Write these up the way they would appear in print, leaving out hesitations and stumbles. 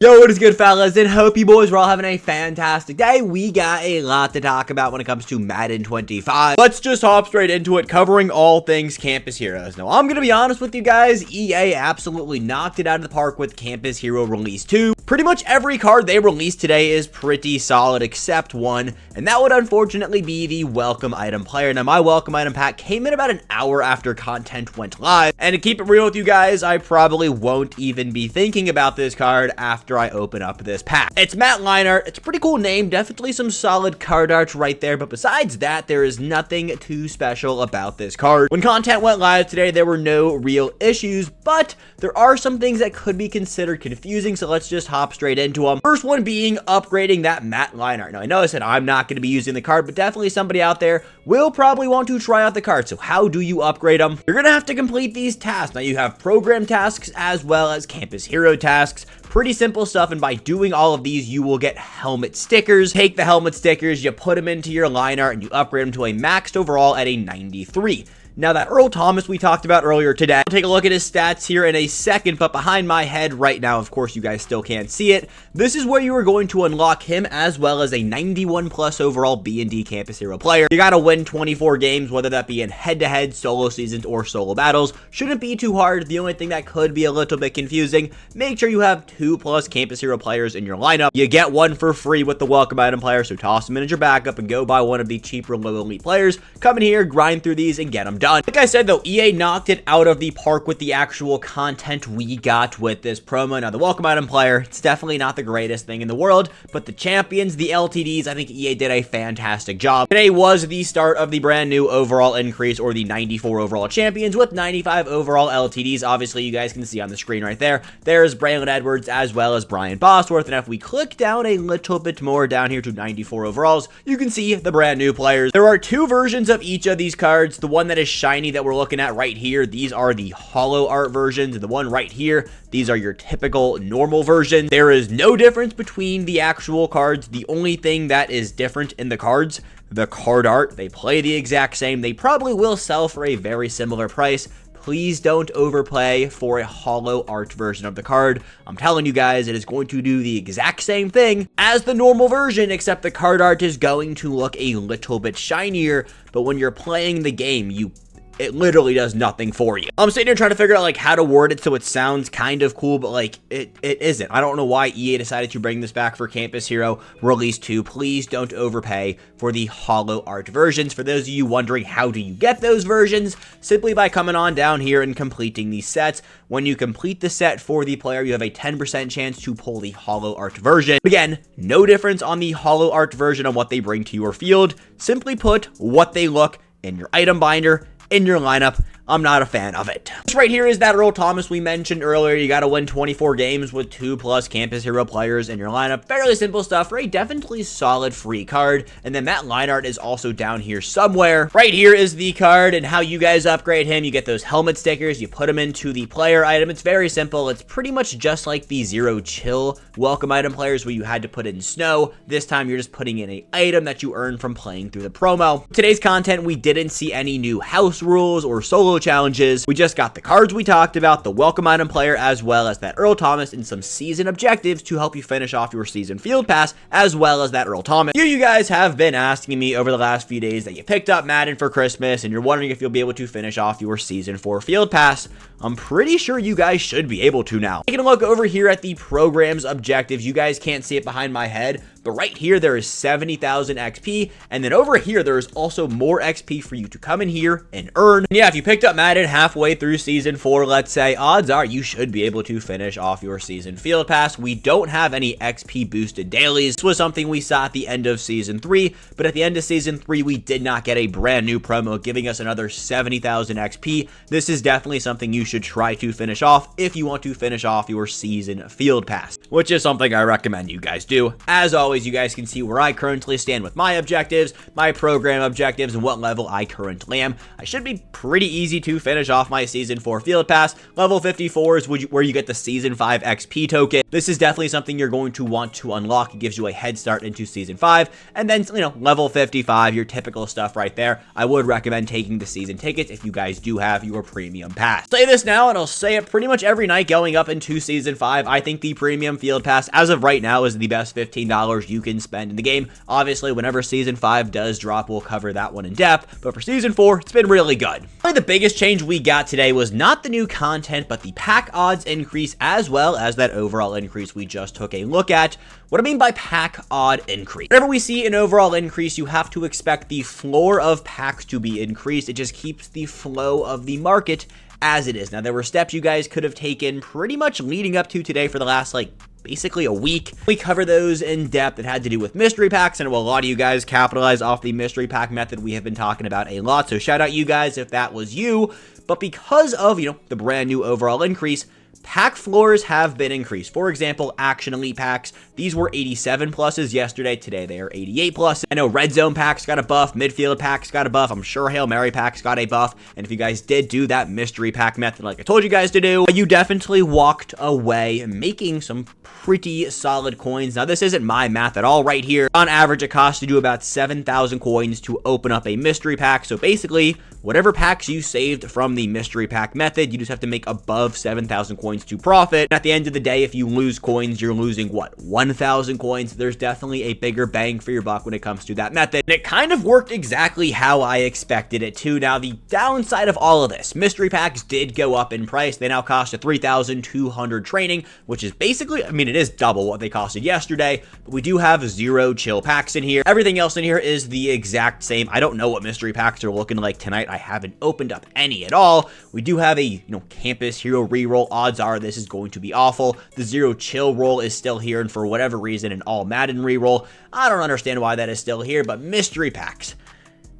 Yo, what is good, fellas, and hope you boys are all having a fantastic day. We got a lot to talk about when it comes to Madden 25. Let's just hop straight into it, covering all things Campus Heroes. Now, I'm gonna be honest with you guys, EA absolutely knocked it out of the park with Campus Hero Release 2. Pretty much every card they released today is pretty solid except one, and that would unfortunately be the Welcome Item player. Now, my Welcome Item pack came in about an hour after content went live, and to keep it real with you guys, I probably won't even be thinking about this card after I open up this pack. It's matte line art. It's a pretty cool name, definitely some solid card art right there, but besides that, there is nothing too special about this card. When content went live today, there were no real issues, but there are some things that could be considered confusing, so let's just hop straight into them. First one being upgrading that matte line art. Now, I know I said I'm not going to be using the card, but definitely somebody out there will probably want to try out the card. So how do you upgrade them? You're going to have to complete these tasks. Now, you have program tasks as well as Campus Hero tasks. Pretty simple stuff, and by doing all of these, you will get helmet stickers. Take the helmet stickers, you put them into your line art, and you upgrade them to a maxed overall at a 93. Now, that Earl Thomas we talked about earlier today, I'll take a look at his stats here in a second, but behind my head right now, of course, you guys still can't see it. This is where you are going to unlock him as well as a 91 plus overall B&D Campus Hero player. You gotta win 24 games, whether that be in head-to-head, solo seasons, or solo battles. Shouldn't be too hard. The only thing that could be a little bit confusing, make sure you have 2+ Campus Hero players in your lineup. You get one for free with the Welcome Item player, so toss them in as your backup and go buy one of the cheaper low elite players. Come in here, grind through these, and get them done. Like I said though, EA knocked it out of the park with the actual content we got with this promo. Now, the Welcome Item player, it's definitely not the greatest thing in the world, but the champions, the LTDs, I think EA did a fantastic job. Today was the start of the brand new overall increase, or the 94 overall champions with 95 overall LTDs. Obviously, you guys can see on the screen right there, there's Braylon Edwards as well as Brian Bosworth, and if we click down a little bit more down here to 94 overalls, you can see the brand new players. There are two versions of each of these cards. The one that is shiny that we're looking at right here, these are the hollow art versions, and the one right here, these are your typical normal version. There is no difference between the actual cards. The only thing that is different in the cards, the card art, they play the exact same. They probably will sell for a very similar price. Please don't overpay for a hollow art version of the card. I'm telling you guys, it is going to do the exact same thing as the normal version, except the card art is going to look a little bit shinier, but when you're playing the game, it literally does nothing for you. I'm sitting here trying to figure out like how to word it so it sounds kind of cool, but like it isn't. I don't know why EA decided to bring this back for Campus Hero Release 2. Please don't overpay for the hollow art versions. For those of you wondering how do you get those versions, simply by coming on down here and completing these sets. When you complete the set for the player, you have a 10% chance to pull the hollow art version. Again, no difference on the hollow art version on what they bring to your field. Simply put what they look in your item binder in your lineup. I'm not a fan of it. This right here is that Earl Thomas we mentioned earlier. You got to win 24 games with 2+ Campus Hero players in your lineup. Fairly simple stuff, right? Definitely solid free card. And then that line art is also down here somewhere. Right here is the card and how you guys upgrade him. You get those helmet stickers. You put them into the player item. It's very simple. It's pretty much just like the Zero Chill Welcome Item players where you had to put in snow. This time you're just putting in an item that you earn from playing through the promo. Today's content, we didn't see any new house rules or solo challenges. We just got the cards we talked about, the Welcome Item player, as well as that Earl Thomas, and some season objectives to help you finish off your season field pass, as well as that Earl Thomas. You guys have been asking me over the last few days that you picked up Madden for Christmas and you're wondering if you'll be able to finish off your season 4 field pass. I'm pretty sure you guys should be able to now. Taking a look over here at the program's objectives, you guys can't see it behind my head, but right here there is 70,000 XP, and then over here there is also more XP for you to come in here and earn. And yeah, if you picked up Madden halfway through season 4, let's say, odds are you should be able to finish off your season field pass. We don't have any XP boosted dailies. This was something we saw at the end of season 3, but at the end of season 3 we did not get a brand new promo giving us another 70,000 XP. This is definitely something you should try to finish off if you want to finish off your season field pass, which is something I recommend you guys do. As always, boys, you guys can see where I currently stand with my objectives, my program objectives, and what level I currently am. I should be pretty easy to finish off my Season 4 Field Pass. Level 54 is where you get the Season 5 XP token. This is definitely something you're going to want to unlock. It gives you a head start into Season 5. And then, level 55, your typical stuff right there. I would recommend taking the season tickets if you guys do have your premium pass. I'll say this now, and I'll say it pretty much every night going up into Season 5. I think the premium Field Pass, as of right now, is the best $15 you can spend in the game. Obviously, whenever Season 5 does drop, we'll cover that one in depth. But for Season 4, it's been really good. Probably the biggest change we got today was not the new content, but the pack odds increase, as well as that overall increase we just took a look at. What I mean by pack odd increase: whenever we see an overall increase, you have to expect the floor of packs to be increased. It just keeps the flow of the market as it is. Now, there were steps you guys could have taken pretty much leading up to today for the last, basically a week. We cover those in depth. It had to do with mystery packs, and a lot of you guys capitalize off the mystery pack method we have been talking about a lot. So shout out you guys if that was you. But because of, the brand new overall increase, pack floors have been increased. For example, Action Elite packs, these were 87 pluses yesterday. Today they are 88 plus. I know Red Zone packs got a buff, Midfield packs got a buff. I'm sure Hail Mary packs got a buff. And if you guys did do that mystery pack method like I told you guys to do, you definitely walked away making some pretty solid coins. Now, this isn't my math at all right here. On average, it costed you about 7,000 coins to open up a mystery pack. So basically, whatever packs you saved from the mystery pack method, you just have to make above 7,000 coins to profit. At the end of the day, if you lose coins, you're losing what, 1,000 coins? There's definitely a bigger bang for your buck when it comes to that method. And it kind of worked exactly how I expected it to. Now, the downside of all of this, mystery packs did go up in price. They now cost a 3,200 training, which is basically, it is double what they costed yesterday. But we do have 0 chill packs in here. Everything else in here is the exact same. I don't know what mystery packs are looking like tonight. I haven't opened up any at all. We do have a, campus hero reroll. Odds are this is going to be awful. The 0 chill roll is still here, and for whatever reason, an all Madden reroll. I don't understand why that is still here, but mystery packs,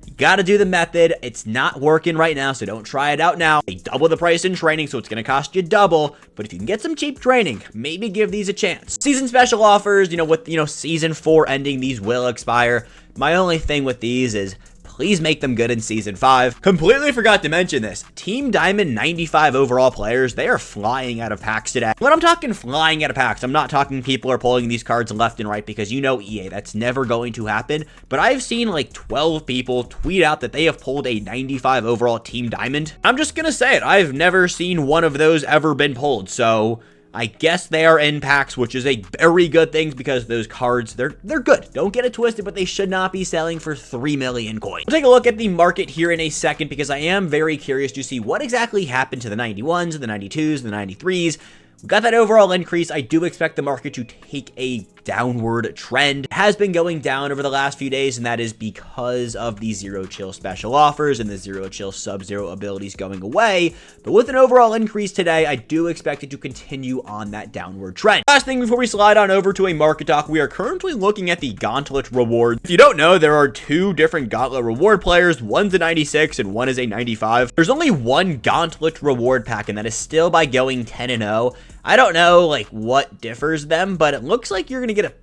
you gotta do the method. It's not working right now, so don't try it out now. They double the price in training, so it's gonna cost you double. But if you can get some cheap training, maybe give these a chance. Season special offers, with Season 4 ending, these will expire. My only thing with these is, please make them good in Season 5. Completely forgot to mention this. Team Diamond 95 overall players, they are flying out of packs today. When I'm talking flying out of packs, I'm not talking people are pulling these cards left and right because EA, that's never going to happen. But I've seen 12 people tweet out that they have pulled a 95 overall Team Diamond. I'm just gonna say it. I've never seen one of those ever been pulled. So I guess they are in packs, which is a very good thing because those cards, they're good. Don't get it twisted, but they should not be selling for 3 million coins. We'll take a look at the market here in a second because I am very curious to see what exactly happened to the 91s, the 92s, the 93s. We got that overall increase. I do expect the market to take a downward trend. It has been going down over the last few days, and that is because of the 0 chill special offers and the 0 chill sub-zero abilities going away. But with an overall increase today, I do expect it to continue on that downward trend. Last thing before we slide on over to a market talk, we are currently looking at the Gauntlet reward. If you don't know, there are 2 different Gauntlet reward players. One's a 96 and one is a 95. There's only one Gauntlet reward pack, and that is still by going 10-0. I don't know what differs them, but it looks like you're going to get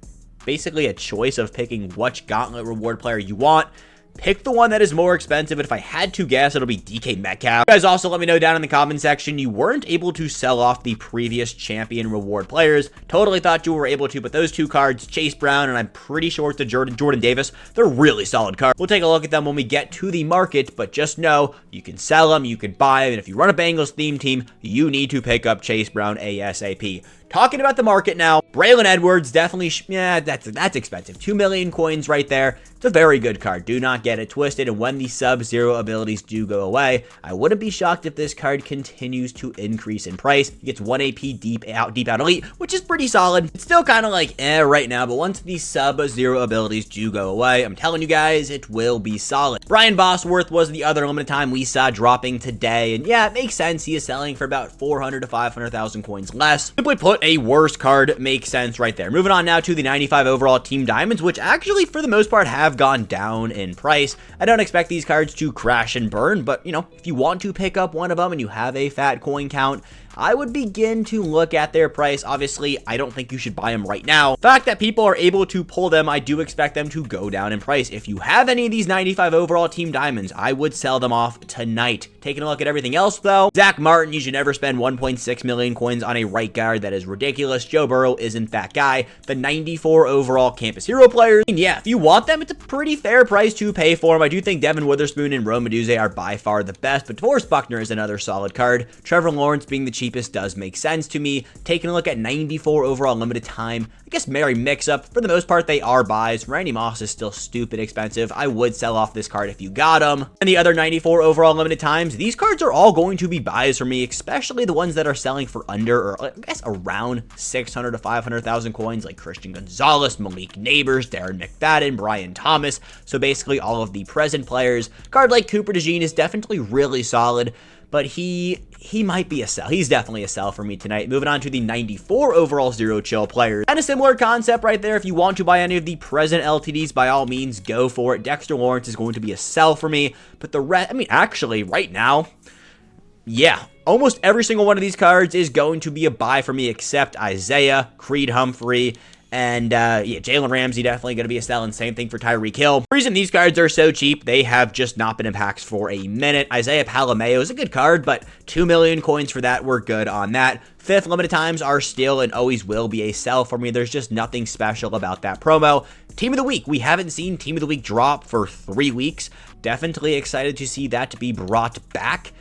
basically a choice of picking which Gauntlet reward player you want. Pick the one that is more expensive, and if I had to guess, it'll be DK Metcalf. You guys also let me know down in the comment section you weren't able to sell off the previous champion reward players. Totally thought you were able to, but those 2 cards, Chase Brown, and I'm pretty sure it's the Jordan Davis, they're really solid cards. We'll take a look at them when we get to the market, but just know you can sell them, you can buy them, and if you run a Bengals theme team, you need to pick up Chase Brown ASAP. Talking about the market now, Braylon Edwards, definitely, that's expensive. 2 million coins right there. It's a very good card. Do not get it twisted. And when the sub-zero abilities do go away, I wouldn't be shocked if this card continues to increase in price. He gets 1 AP deep out elite, which is pretty solid. It's still kind of right now, but once the sub-zero abilities do go away, I'm telling you guys, it will be solid. Brian Bosworth was the other limited time we saw dropping today. And yeah, it makes sense. He is selling for about 400 to 500,000 coins less. Simply put, a worse card makes sense right there. Moving on now to the 95 overall Team Diamonds, which actually for the most part have gone down in price. I don't expect these cards to crash and burn, but if you want to pick up one of them and you have a fat coin count, I would begin to look at their price. Obviously, I don't think you should buy them right now. The fact that people are able to pull them, I do expect them to go down in price. If you have any of these 95 overall team diamonds, I would sell them off tonight. Taking a look at everything else, though, Zach Martin, you should never spend 1.6 million coins on a right guard. That is ridiculous. Joe Burrow isn't that guy. The 94 overall campus hero players, and yeah, if you want them, it's a pretty fair price to pay for them. I do think Devin Witherspoon and Rome Meduze are by far the best, but DeForest Buckner is another solid card. Trevor Lawrence being the cheapest does make sense to me. Taking a look at 94 overall limited time, I guess merry mix-up. For the most part, they are buys. Randy Moss is still stupid expensive. I would sell off this card if you got him. And the other 94 overall limited times, these cards are all going to be buys for me, especially the ones that are selling for under, or I guess around 600 to 500,000 coins, like Christian Gonzalez, Malik Neighbors, Darren McFadden, Brian Thomas. So basically all of the present players. A card like Cooper DeJean is definitely really solid, but he might be a sell. He's definitely a sell for me tonight. Moving on to the 94 overall zero chill players. And a similar concept right there. If you want to buy any of the present LTDs, by all means, go for it. Dexter Lawrence is going to be a sell for me, but the rest, I mean, actually, right now, yeah, almost every single one of these cards is going to be a buy for me, except Isaiah, Creed Humphrey, and yeah, Jalen Ramsey definitely going to be a sell, and same thing for Tyreek Hill. The reason these cards are so cheap, they have just not been in packs for a minute. Isaiah Palameo is a good card, but 2 million coins for that. We're good on that. Fifth limited times are still and always will be a sell for me. There's just nothing special about that promo. Team of the week. We haven't seen Team of the Week drop for 3 weeks. Definitely excited to see that to be brought back.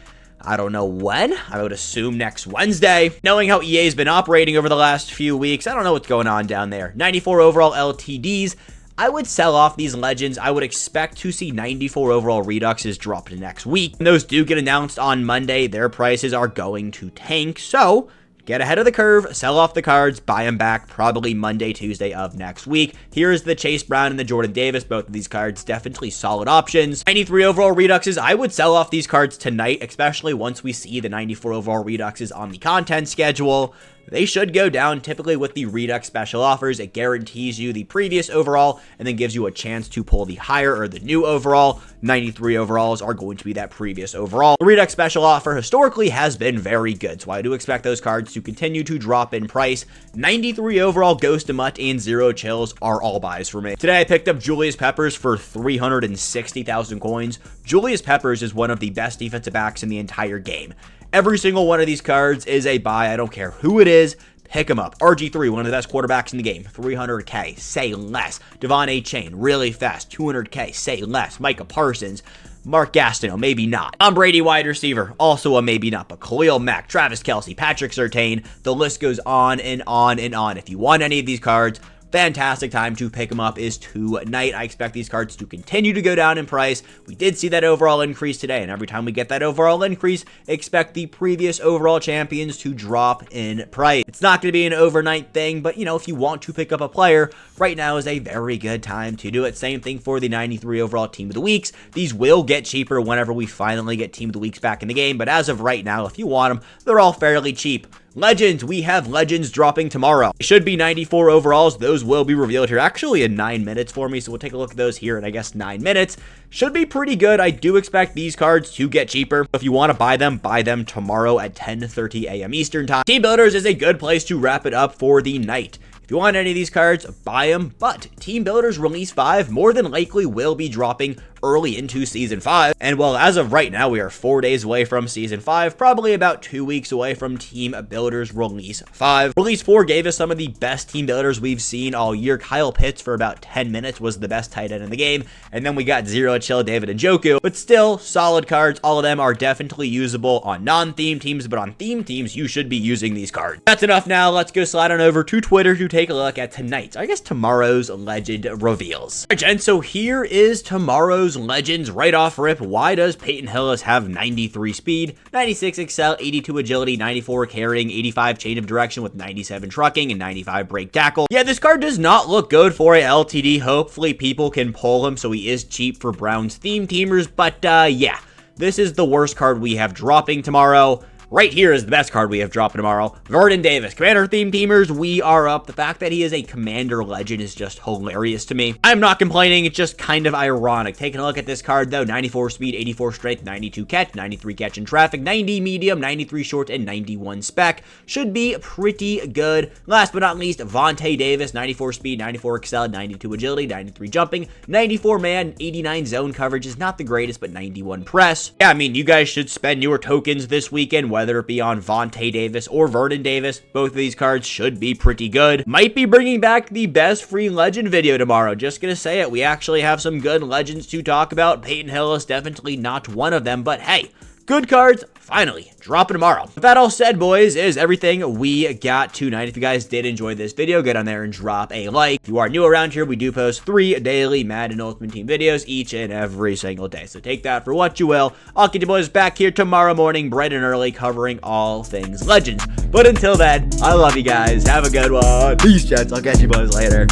I don't know when. I would assume next Wednesday. Knowing how EA's been operating over the last few weeks, I don't know what's going on down there. 94 overall LTDs. I would sell off these legends. I would expect to see 94 overall Reduxes dropped next week. When those do get announced on Monday, their prices are going to tank. So get ahead of the curve, sell off the cards, buy them back probably Monday, Tuesday of next week. Here's the Chase Brown and the Jordan Davis. Both of these cards definitely solid options. 93 overall Reduxes, I would sell off these cards tonight, especially once we see the 94 overall Reduxes on the content schedule. They should go down typically with the Redux special offers. It guarantees you the previous overall and then gives you a chance to pull the higher or the new overall. 93 overalls are going to be that previous overall. The Redux special offer historically has been very good, so I do expect those cards to continue to drop in price. 93 overall Ghost of Mutt and Zero Chills are all buys for me. Today I picked up Julius Peppers for 360,000 coins. Julius Peppers is one of the best defensive backs in the entire game. Every single one of these cards is a buy. I don't care who it is. Pick them up. RG3, one of the best quarterbacks in the game. 300K, say less. Devon A. Chain, really fast. 200K, say less. Micah Parsons. Mark Gastineau, maybe not. Tom Brady, wide receiver, also a maybe not. But Khalil Mack, Travis Kelce, Patrick Surtain, the list goes on and on and on. If you want any of these cards, fantastic time to pick them up is tonight. I expect these cards to continue to go down in price. We did see that overall increase today, and every time we get that overall increase, expect the previous overall champions to drop in price. It's not going to be an overnight thing, but, you know, if you want to pick up a player, right now is a very good time to do it. Same thing for the 93 overall Team of the Weeks. These will get cheaper whenever we finally get Team of the Weeks back in the game, but as of right now, if you want them, they're all fairly cheap. Legends, we have Legends dropping tomorrow. It should be 94 overalls. Those will be revealed here actually in 9 minutes for me, so we'll take a look at those here in, I guess, 9 minutes. Should be pretty good. I do expect these cards to get cheaper. If you want to buy them tomorrow at 10:30 a.m. Eastern Time. Team Builders is a good place to wrap it up for the night. If you want any of these cards, buy them, but Team Builders Release 5 more than likely will be dropping early into Season 5. And well, as of right now, we are 4 days away from Season 5, probably about 2 weeks away from Team Builders Release 5. Release 4 gave us some of the best Team Builders we've seen all year. Kyle Pitts for about 10 minutes was the best tight end in the game, and then we got Zero Chill, David Njoku, but still, solid cards. All of them are definitely usable on non-theme teams, but on theme teams, you should be using these cards. That's enough now. Let's go slide on over to Twitter to take a look at tonight's, I guess tomorrow's legend reveals. Alright, gents, so here is tomorrow's legends right off rip. Why does Peyton Hillis have 93 speed, 96 excel, 82 agility, 94 carrying, 85 change of direction with 97 trucking, and 95 break tackle? Yeah, this card does not look good for a LTD. Hopefully people can pull him so he is cheap for Browns theme teamers, but yeah, this is the worst card we have dropping tomorrow. right here is the best card we have dropping tomorrow. Vernon Davis. Commander theme teamers, we are up. The fact that he is a Commander legend is just hilarious to me. I'm not complaining. It's just kind of ironic. Taking a look at this card, though, 94 speed, 84 strength, 92 catch, 93 catch in traffic, 90 medium, 93 short, and 91 spec. Should be pretty good. Last but not least, Vontae Davis. 94 speed, 94 excel, 92 agility, 93 jumping, 94 man, 89 zone coverage is not the greatest, but 91 press. Yeah, I mean, you guys should spend your tokens this weekend, whether it be on Vontae Davis or Vernon Davis. Both of these cards should be pretty good. Might be bringing back the best free legend video tomorrow. Just gonna say it. We actually have some good legends to talk about. Peyton Hill is definitely not one of them, but hey, good cards, finally, dropping tomorrow. With that all said, boys, is everything we got tonight. If you guys did enjoy this video, get on there and drop a like. If you are new around here, we do post 3 daily Madden Ultimate Team videos each and every single day. So take that for what you will. I'll get you boys back here tomorrow morning, bright and early, covering all things Legends. But until then, I love you guys. Have a good one. Peace, gents. I'll catch you boys later.